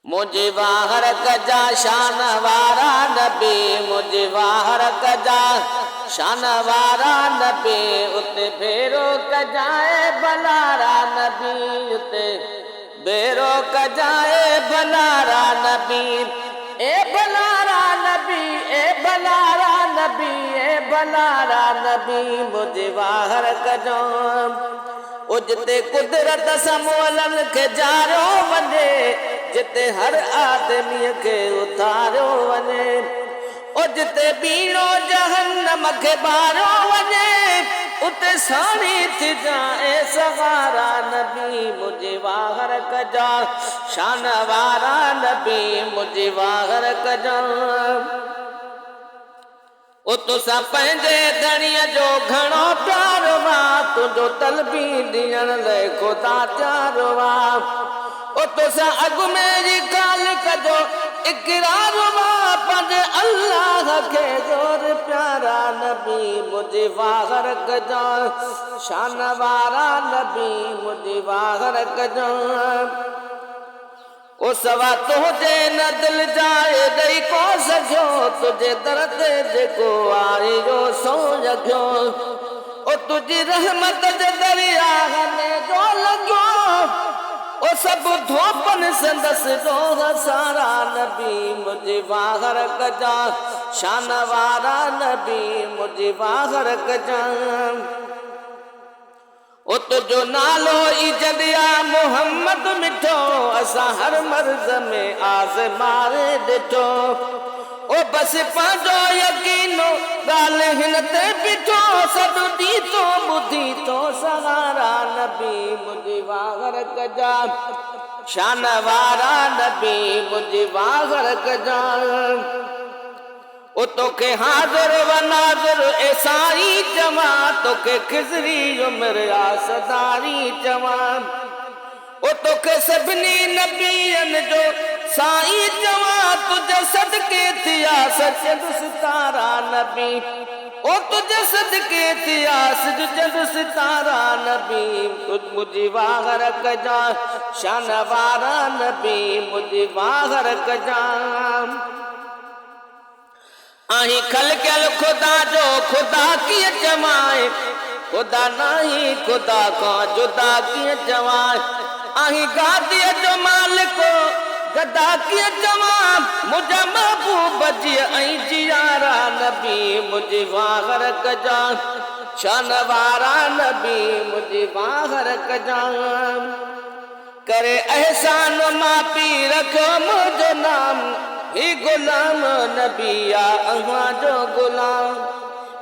मुझे वाहर कजा शान वारा नबी, मुझे वाहर कजा शान वारा नबी, उते भेरो कजाए बलारा नबी, उते भेरो कजाए बलारा नबी। ए बलारा नबी, ए बलारा नबी, ए बलारा नबी, मुझे वाहर कजो उजते कुदरत समोलन के जारो वने, जिते हर आदमी के उतारो वने, उजते बीड़ो जहन्नम के बारो वने, उते सारी थी जाए सवारा नबी, मुझे वाहर कजा शान वारा नबी, मुझे वाहर कजा। ओ तुसा पंहिंजे धणीअ जो घणो प्यारो वा, तुंहिंजो तलबी ॾियण लाइ ख़ुदा त्यारो वा। ओ तुसा अॻु मेरी ॻाल्हि कजो इक़रार वा, पंहिंजे अल्लाह खे जोर प्यारा नबी, मुंहिंजी वाहर कजा शान वारा नबी, मुंहिंजी वाहर कजा। ओ सवा तुझे न दिल जाए ॾेई को सघियो, तुझे दर्द जेको आहे जो सो लॻियो, ओ तुझी रहमत जे दरिया में जो लॻियो, ओ सभु धोपन संदसि जो सारा नबी, मुंहिंजी वाहर कजा शान वारा नबी, मुंहिंजी वाहर कजा। ओ तुझो नालो इजदिया मोहम्मद मिठो, असां हर मर्ज़ में आज़मारे ॾिठो, ओ बस पंहिंजो यकीनो ॻाल्हि हिन ते बीठो, सभु ॾीठो ॿुधी थो सहारा नबी, मुंहिंजी वाहर कजा शान वारा नबी, मुंहिंजी वाहर कजा। ओ तोखे हाज़िर व नाज़िर ए साईं चवां, तोखे खिज़री उमिरि आसदारी चवां, ओ तोखे सभिनी नबियनि जो साईं चवां, तुझे सदके थिया सचंद सितारा नबी, ओ तुझे सदके थिया सचंद सितारा नबी, तुझ मुंहिंजी वाहर कजा शान वारा नबी, मुंहिंजी वाहर कजा। आही खलकियल खुदा जो खुदा कीअं चवाए, खुदा नाही खुदा खां जुदा कीअं चवाए, आही गादीअ जो मालिको गदा कीअं चवां, मुंहिंजा महबूब जी ऐं जियारा नबी, मुंहिंजी वाहर कजा शान वारा नबी, मुंहिंजी वाहर कजा। करे अहसान मां पी रखियो मुंहिंजो नाम, ही गुलाम नबिया अहां जो गुलाम,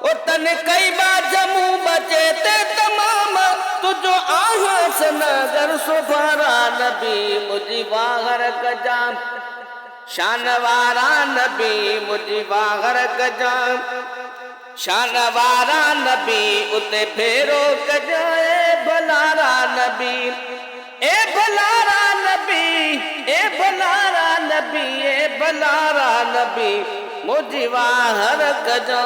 ओ तन कई बार जमू बचे ते तमाम, तुझो आहस नगर सुभारा नबी, मुझी वाहर कजा शान वारा नबी, मुझी वाहर कजा शान वारा नबी, उते फेरो कजा ए भलारा नबी, ए भलारा नबी, ए भलारा नबी, ए भलारा नबी, मुझी वाहर कजा।